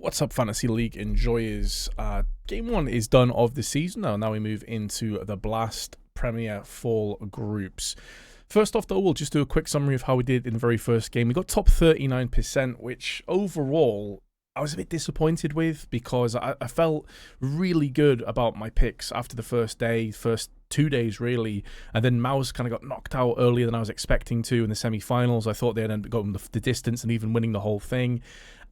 What's up, Fantasy League enjoyers? Game 1 is done of the season. Now we move into the Blast Premier Fall groups. First off, though, we'll just do a quick summary of how we did in the very first game. We got top 39%, which overall I was a bit disappointed with because I felt really good about my picks after the first day, first 2 days really, and then Mouse kind of got knocked out earlier than I was expecting to in the semi-finals. I thought they'd end up going the distance and even winning the whole thing.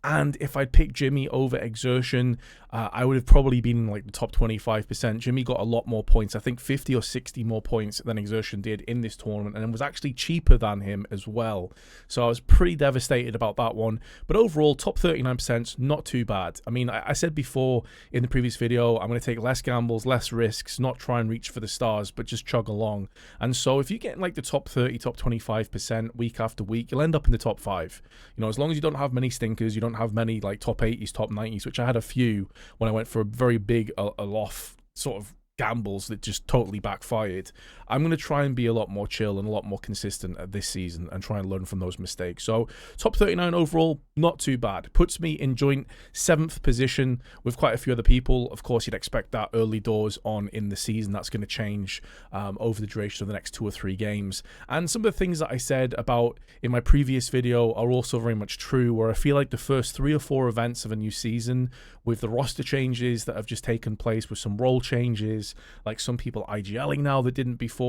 And if I'd picked Jimmy over Exertion, I would have probably been in like the top 25%. Jimmy got a lot more points, I think 50 or 60 more points than Exertion did in this tournament, and was actually cheaper than him as well. So I was pretty devastated about that one. But overall, top 39%, not too bad. I mean, I said before in the previous video, I'm going to take less gambles, less risks, not try and reach for the stars, but just chug along. And so if you get in like the top 30, top 25% week after week, you'll end up in the top 5. You know, as long as you don't have many stinkers, you don't have many like top 80s, top 90s, which I had a few when I went for a very big aloft sort of gambles that just totally backfired. I'm going to try and be a lot more chill and a lot more consistent at this season and try and learn from those mistakes. So top 39 overall, not too bad. Puts me in joint 7th position with quite a few other people. Of course, you'd expect that early doors on in the season. That's going to change over the duration of the next 2 or 3 games. And some of the things that I said about in my previous video are also very much true, where I feel like the first 3 or 4 events of a new season, with the roster changes that have just taken place, with some role changes, like some people IGLing now that didn't before,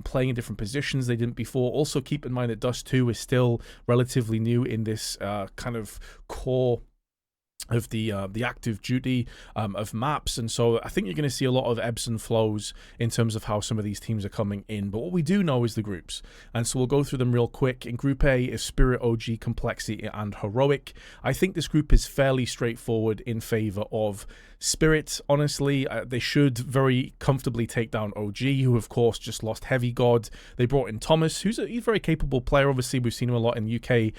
playing in different positions they didn't before. Also keep in mind that Dust 2 is still relatively new in this kind of core of the active duty of maps, and so I think you're going to see a lot of ebbs and flows in terms of how some of these teams are coming in. But what we do know is the groups, and so we'll go through them real quick. In Group A is Spirit, OG, Complexity, and Heroic. I think this group is fairly straightforward in favor of Spirit. Honestly, they should very comfortably take down OG, who of course just lost Heavy God. They brought in Thomas, who's a very capable player. Obviously, we've seen him a lot in UK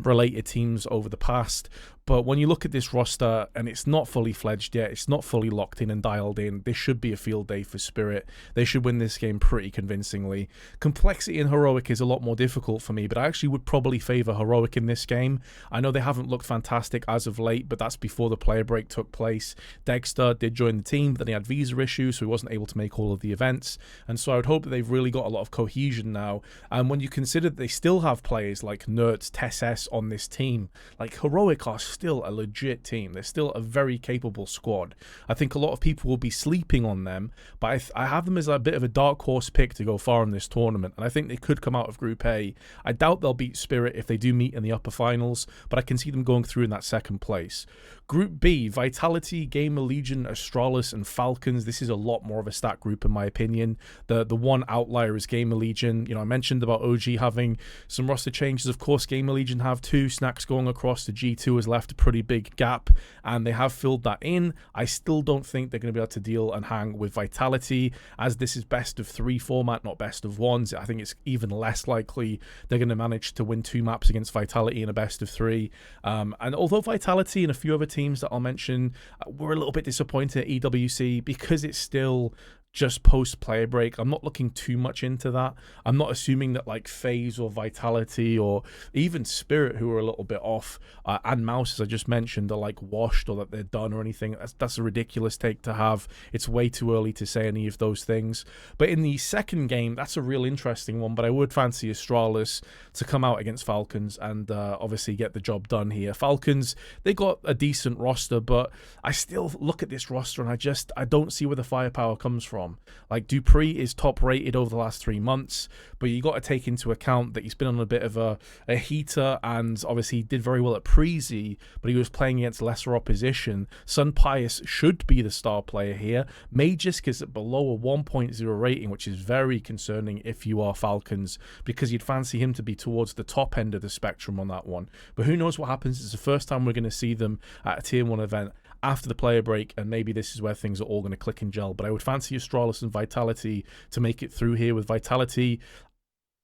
related teams over the past. But when you look at this roster, and it's not fully fledged yet, it's not fully locked in and dialed in, this should be a field day for Spirit. They should win this game pretty convincingly. Complexity and Heroic is a lot more difficult for me, but I actually would probably favor Heroic in this game. I know they haven't looked fantastic as of late, but that's before the player break took place. Dexter did join the team, but then he had visa issues, so he wasn't able to make all of the events. And so I would hope that they've really got a lot of cohesion now. And when you consider that they still have players like Nerds, Tess on this team, like Heroic are still a legit team. They're still a very capable squad. I think a lot of people will be sleeping on them, but I have them as a bit of a dark horse pick to go far in this tournament, and I think they could come out of Group A. I doubt they'll beat Spirit if they do meet in the upper finals, but I can see them going through in that 2nd place. Group B, Vitality, Gamer Legion, Astralis, and Falcons. This is a lot more of a stacked group in my opinion. The one outlier is Gamer Legion. You know, I mentioned about OG having some roster changes. Of course, Gamer Legion have 2 snacks going across. The G2 has left a pretty big gap, and they have filled that in. I still don't think they're going to be able to deal and hang with Vitality, as this is best of 3 format, not best of 1s. I think it's even less likely they're going to manage to win 2 maps against Vitality in a best of 3. And although Vitality and a few other teams that I'll mention were a little bit disappointed at EWC because it's still just post player break, I'm not looking too much into that. I'm not assuming that like FaZe or Vitality or even Spirit, who are a little bit off, and Mouse, as I just mentioned, are like washed or that they're done or anything. That's a ridiculous take to have. It's way too early to say any of those things. But in the 2nd game, that's a real interesting one, but I would fancy Astralis to come out against Falcons and obviously get the job done here. Falcons, they got a decent roster, but I still look at this roster and I don't see where the firepower comes from. Like, Dupree is top rated over the last 3 months, but you got to take into account that he's been on a bit of a heater, and obviously he did very well at Preezy, but he was playing against lesser opposition. Sun Pius should be the star player here. Magisk is below a 1.0 rating, which is very concerning if you are Falcons, because you'd fancy him to be towards the top end of the spectrum on that one. But who knows what happens. It's the first time we're going to see them at a tier 1 event after the player break, and maybe this is where things are all going to click and gel. But I would fancy Astralis and Vitality to make it through here. With Vitality,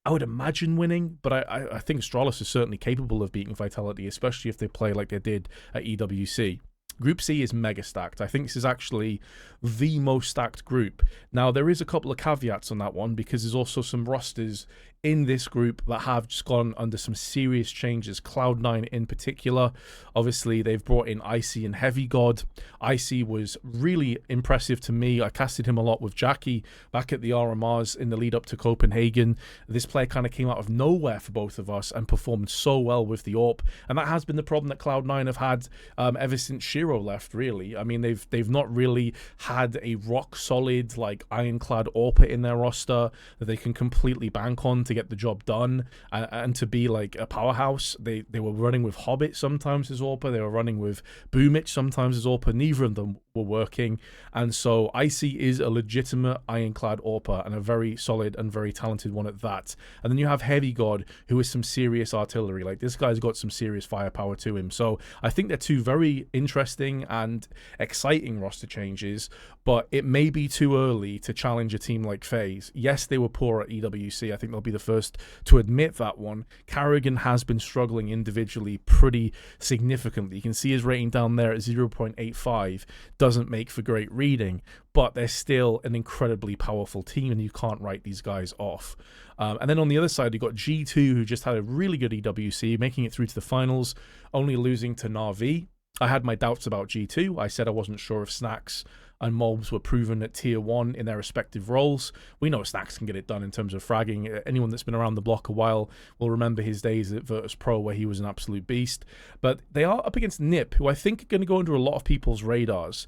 I would imagine winning, but I think Astralis is certainly capable of beating Vitality, especially if they play like they did at EWC. Group C is mega stacked. I think this is actually the most stacked group. Now, there is a couple of caveats on that one, because there's also some rosters in this group that have just gone under some serious changes. Cloud9 in particular. Obviously, they've brought in Icy and Heavy God. Icy was really impressive to me. I casted him a lot with Jackie back at the RMRs in the lead up to Copenhagen. This player kind of came out of nowhere for both of us and performed so well with the AWP. And that has been the problem that Cloud9 have had ever since Shiro left, really. I mean, they've not really had a rock solid, like, ironclad AWPer in their roster that they can completely bank on to get the job done and to be like a powerhouse. They were running with Hobbit sometimes as AWPer. They were running with Boomich sometimes as AWPer. Neither of them were working. And so Icy is a legitimate ironclad AWPer and a very solid and very talented one at that. And then you have Heavy God, who is some serious artillery. Like, this guy's got some serious firepower to him. So I think they're two very interesting and exciting roster changes, but it may be too early to challenge a team like FaZe. Yes, they were poor at EWC. I think they'll be the first to admit that one. Karrigan has been struggling individually pretty significantly. You can see his rating down there at 0.85. Doesn't make for great reading, but they're still an incredibly powerful team, and you can't write these guys off. And then on the other side, you've got G2, who just had a really good EWC, making it through to the finals, only losing to Na'Vi. I had my doubts about G2. I said I wasn't sure if Snax and Mobs were proven at tier 1 in their respective roles. We know Snax can get it done in terms of fragging. Anyone that's been around the block a while will remember his days at Virtus Pro, where he was an absolute beast. But they are up against NiP, who I think are going to go under a lot of people's radars.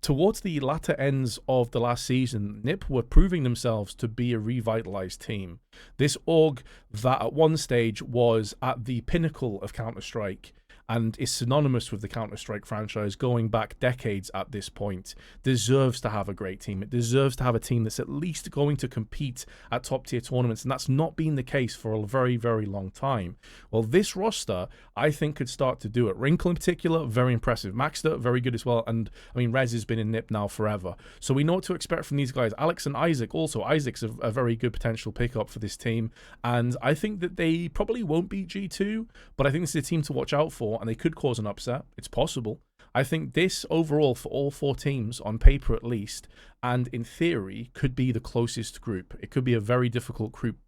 Towards the latter ends of the last season, NiP were proving themselves to be a revitalized team. This org that at one stage was at the pinnacle of Counter-Strike and is synonymous with the Counter-Strike franchise going back decades at this point, deserves to have a great team. It deserves to have a team that's at least going to compete at top-tier tournaments, and that's not been the case for a very, very long time. Well, this roster, I think, could start to do it. Wrinkle in particular, very impressive. Maxter, very good as well, and, I mean, Rez has been in NiP now forever. So we know what to expect from these guys. Alex and Isaac also. Isaac's a very good potential pickup for this team, and I think that they probably won't beat G2, but I think this is a team to watch out for, and they could cause an upset. It's possible. I think this overall for all four teams, on paper at least, and in theory, could be the closest group. It could be a very difficult group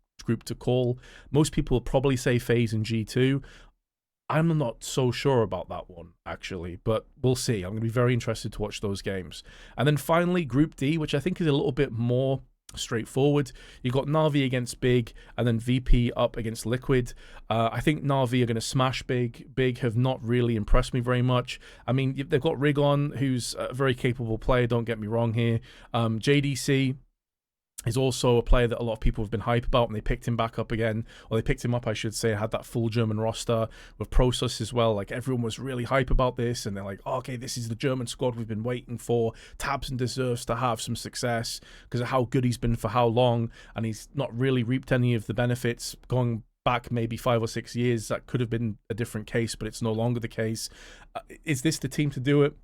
to call. Most people will probably say FaZe and G2. I'm not so sure about that one, actually, but we'll see. I'm going to be very interested to watch those games. And then finally, Group D, which I think is a little bit more straightforward. You've got Na'Vi against Big, and then VP up against Liquid. I think Na'Vi are going to smash Big. Big have not really impressed me very much. I mean, they've got Rigon, who's a very capable player, don't get me wrong here. JDC is also a player that a lot of people have been hype about, and they picked him back up again, or they picked him up, I should say. Had that full German roster with Prosus as well. Like, everyone was really hype about this, and they're like, oh, okay, this is the German squad we've been waiting for. Tabson deserves to have some success because of how good he's been for how long, and he's not really reaped any of the benefits going back maybe 5 or 6 years. That could have been a different case, but it's no longer the case. Is this the team to do it?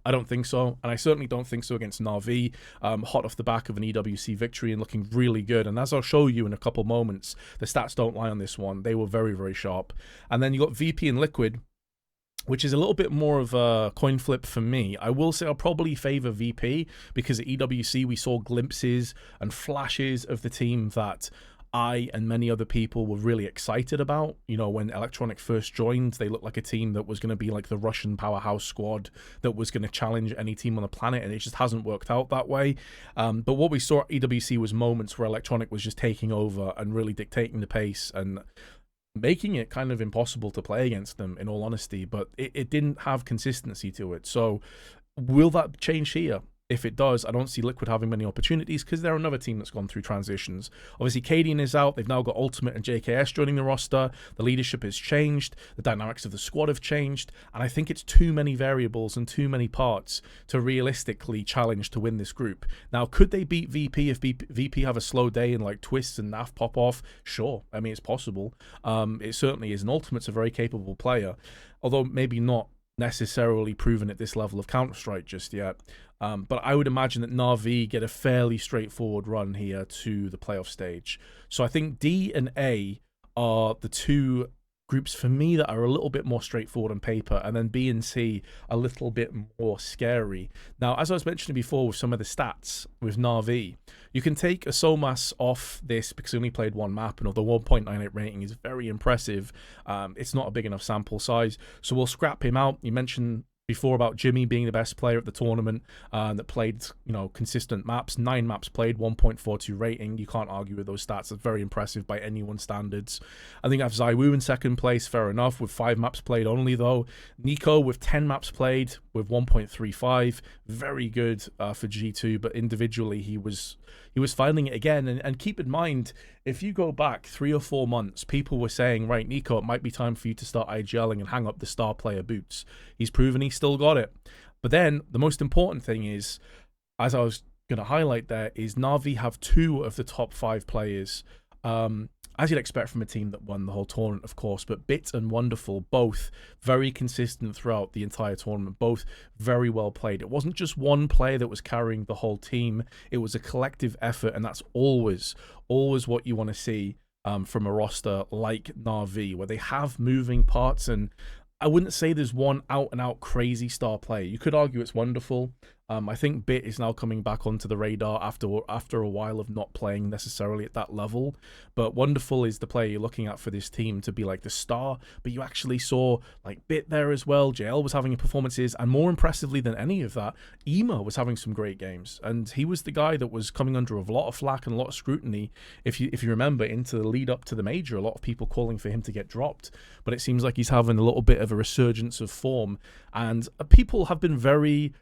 I don't think so, and I certainly don't think so against Na'Vi, hot off the back of an EWC victory and looking really good. And as I'll show you in a couple moments, the stats don't lie on this one. They were very, very sharp. And then you got VP and Liquid, which is a little bit more of a coin flip for me. I will say I'll probably favor VP because at EWC we saw glimpses and flashes of the team that I and many other people were really excited about. You know, when Electronic first joined, they looked like a team that was going to be like the Russian powerhouse squad that was going to challenge any team on the planet, and it just hasn't worked out that way. But what we saw at EWC was moments where Electronic was just taking over and really dictating the pace and making it kind of impossible to play against them, in all honesty. But it didn't have consistency to it. So will that change here? If it does, I don't see Liquid having many opportunities because they're another team that's gone through transitions. Obviously, Cadian is out. They've now got Ultimate and JKS joining the roster. The leadership has changed. The dynamics of the squad have changed. And I think it's too many variables and too many parts to realistically challenge to win this group. Now, could they beat VP if VP have a slow day and like Twists and NAF pop off? Sure. I mean, it's possible. It certainly is. And Ultimate's a very capable player, although maybe not necessarily proven at this level of Counter-Strike just yet. But I would imagine that Na'Vi get a fairly straightforward run here to the playoff stage. So I think D and A are the two groups for me that are a little bit more straightforward on paper, and then B and C a little bit more scary. Now, as I was mentioning before with some of the stats with Na'Vi, you can take a Somas off this because he only played one map, and although 1.98 rating is very impressive, it's not a big enough sample size, so we'll scrap him out. You mentioned before about Jimmy being the best player at the tournament that played, consistent maps. 9 maps played, 1.42 rating. You can't argue with those stats. That's very impressive by anyone's standards. I think I have ZywOo in second place, fair enough, with 5 maps played only though. Nico with 10 maps played with 1.35. Very good for G2, but individually he was finding it again. And keep in mind, if you go back 3 or 4 months, people were saying, right, Nico, it might be time for you to start IGLing and hang up the star player boots. He's proven he's still got it. But then the most important thing is, as I was going to highlight there, is Na'Vi have 2 of the top 5 players, as you'd expect from a team that won the whole tournament, of course, but Bit and Wonderful, both very consistent throughout the entire tournament, both very well played. It wasn't just one player that was carrying the whole team. It was a collective effort, and that's always what you want to see from a roster like Na'Vi, where they have moving parts, and I wouldn't say there's one out-and-out crazy star player. You could argue it's Wonderful. I think Bit is now coming back onto the radar after a while of not playing necessarily at that level. But Wonderful is the player you're looking at for this team to be like the star. But you actually saw like Bit there as well. JL was having performances, and more impressively than any of that, Ema was having some great games. And he was the guy that was coming under a lot of flack and a lot of scrutiny. If you remember, into the lead up to the major, a lot of people calling for him to get dropped. But it seems like he's having a little bit of a resurgence of form, and people have been very,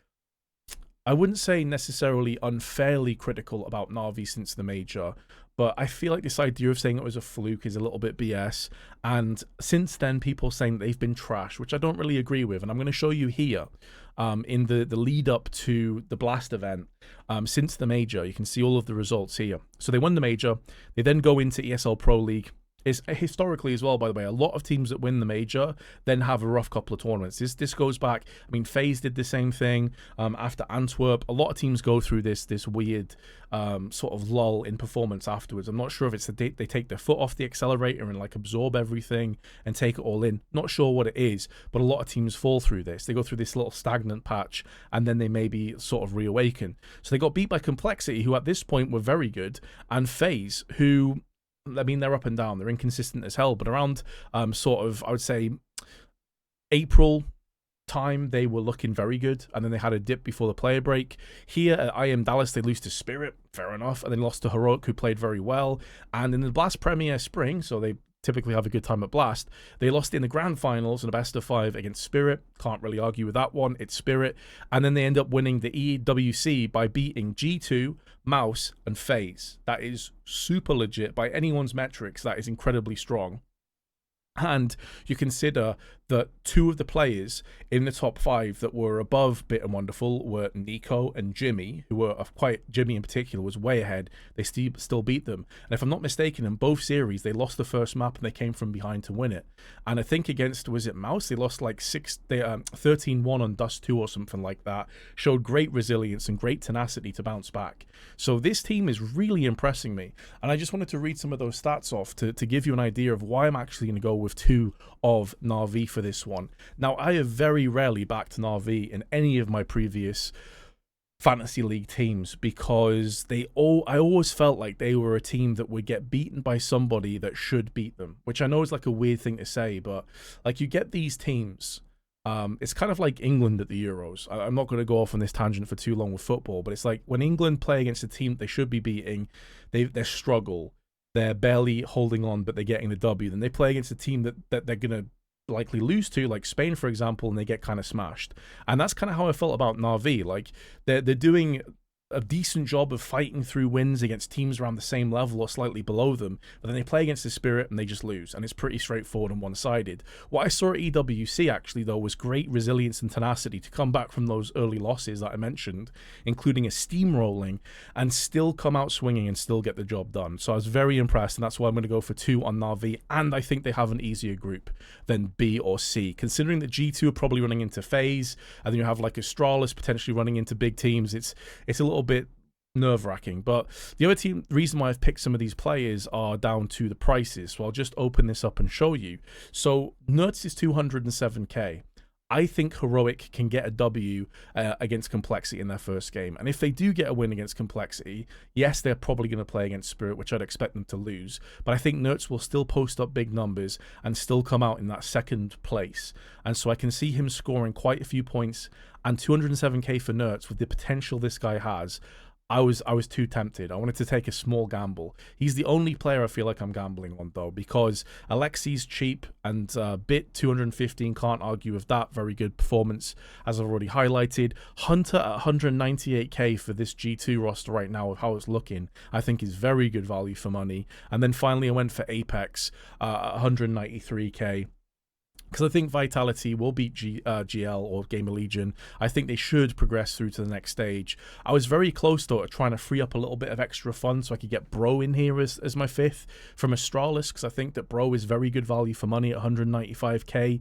I wouldn't say necessarily unfairly critical about Na'Vi since the major, but I feel like this idea of saying it was a fluke is a little bit BS. And since then, people saying that they've been trash, which I don't really agree with. And I'm going to show you here in the lead up to the Blast event since the major. You can see all of the results here. So they won the major. They then go into ESL Pro League. Is historically as well, by the way, a lot of teams that win the major then have a rough couple of tournaments. This goes back. I mean, FaZe did the same thing after Antwerp. A lot of teams go through this weird sort of lull in performance afterwards. I'm not sure if it's they take their foot off the accelerator and like absorb everything and take it all in. Not sure what it is, but a lot of teams fall through this. They go through this little stagnant patch and then they maybe sort of reawaken. So they got beat by Complexity, who at this point were very good, and FaZe, who, I mean, they're up and down. They're inconsistent as hell. But around sort of, I would say, April time, they were looking very good. And then they had a dip before the player break. Here at IM Dallas, they lose to Spirit. Fair enough. And then lost to Heroic, who played very well. And in the Blast Premier Spring, so they typically have a good time at Blast, they lost in the grand finals in a best of 5 against Spirit. Can't really argue with that one. It's Spirit. And then they end up winning the EWC by beating G2, Mouse, and FaZe. That is super legit by anyone's metrics. That is incredibly strong. And you consider that 2 of the players in the top 5 that were above Bit and Wonderful were Nico and Jimmy, who were Jimmy in particular was way ahead. They still beat them. And if I'm not mistaken, in both series, they lost the first map and they came from behind to win it. And I think against, was it Mouse? They lost like 13-1 on Dust 2 or something like that. Showed great resilience and great tenacity to bounce back. So this team is really impressing me. And I just wanted to read some of those stats off to give you an idea of why I'm actually going to go with 2 of Na'Vi for this one. Now, I have very rarely backed Na'Vi in any of my previous Fantasy League teams because I always felt like they were a team that would get beaten by somebody that should beat them, which I know is like a weird thing to say, but like you get these teams. It's kind of like England at the Euros. I'm not going to go off on this tangent for too long with football, but it's like when England play against a team they should be beating, they struggle. They're barely holding on, but they're getting the W. Then they play against a team that they're going to likely lose to, like Spain, for example, and they get kind of smashed. And that's kind of how I felt about Na'Vi. Like, they're doing a decent job of fighting through wins against teams around the same level or slightly below them, but then they play against the Spirit and they just lose, and it's pretty straightforward and one-sided. What I saw at EWC, actually, though, was great resilience and tenacity to come back from those early losses that I mentioned, including a steamrolling, and still come out swinging and still get the job done. So I was very impressed, and that's why I'm going to go for 2 on Na'Vi, and I think they have an easier group than B or C, considering that G2 are probably running into FaZe, and then you have like Astralis potentially running into big teams. It's a little bit nerve-wracking. But the other team, the reason why I've picked some of these players are down to the prices. So I'll just open this up and show you. So Nerds is 207k. I think Heroic can get a W against Complexity in their first game. And if they do get a win against Complexity, yes, they're probably going to play against Spirit, which I'd expect them to lose. But I think Nerds will still post up big numbers and still come out in that second place. And so I can see him scoring quite a few points, and 207k for Nerds with the potential this guy has. I was too tempted. I wanted to take a small gamble. He's the only player I feel like I'm gambling on, though, because Alexi's cheap, and Bit 215, can't argue with that. Very good performance, as I've already highlighted. Hunter at 198k for this G2 roster right now, with how it's looking, I think is very good value for money. And then finally I went for Apex at 193k. Because I think Vitality will beat GL or Gamer Legion. I think they should progress through to the next stage. I was very close, though, to trying to free up a little bit of extra funds so I could get Bro in here as my fifth from Astralis, because I think that Bro is very good value for money at 195k.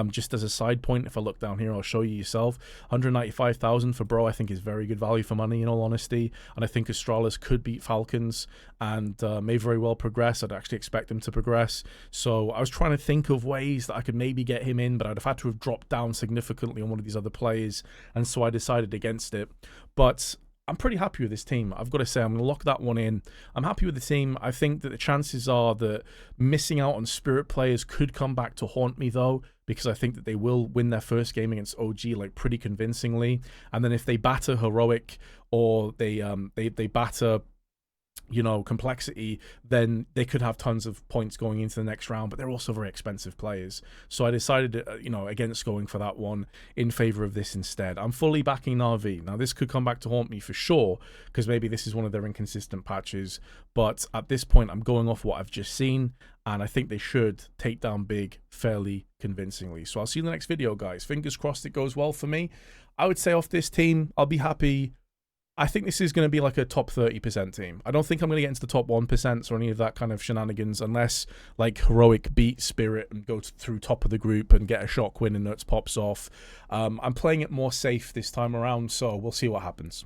Just as a side point, if I look down here, I'll show you yourself. 195,000 for Bro, I think, is very good value for money, in all honesty. And I think Astralis could beat Falcons and may very well progress. I'd actually expect them to progress. So I was trying to think of ways that I could maybe get him in, but I'd have had to have dropped down significantly on one of these other players, and so I decided against it. But I'm pretty happy with this team. I've got to say, I'm going to lock that one in. I'm happy with the team. I think that the chances are that missing out on Spirit players could come back to haunt me, though, because I think that they will win their first game against OG like pretty convincingly. And then if they batter Heroic, or they batter, you know, Complexity, then they could have tons of points going into the next round, but they're also very expensive players. So I decided, you know, against going for that one in favor of this instead. I'm fully backing Na'Vi. Now, this could come back to haunt me for sure, because maybe this is one of their inconsistent patches, but at this point, I'm going off what I've just seen, and I think they should take down Big fairly convincingly. So I'll see you in the next video, guys. Fingers crossed it goes well for me. I would say off this team, I'll be happy. I think this is going to be like a top 30% team. I don't think I'm going to get into the top 1% or any of that kind of shenanigans unless like Heroic beat Spirit and go through top of the group and get a shock win and Nerds pops off. I'm playing it more safe this time around, so we'll see what happens.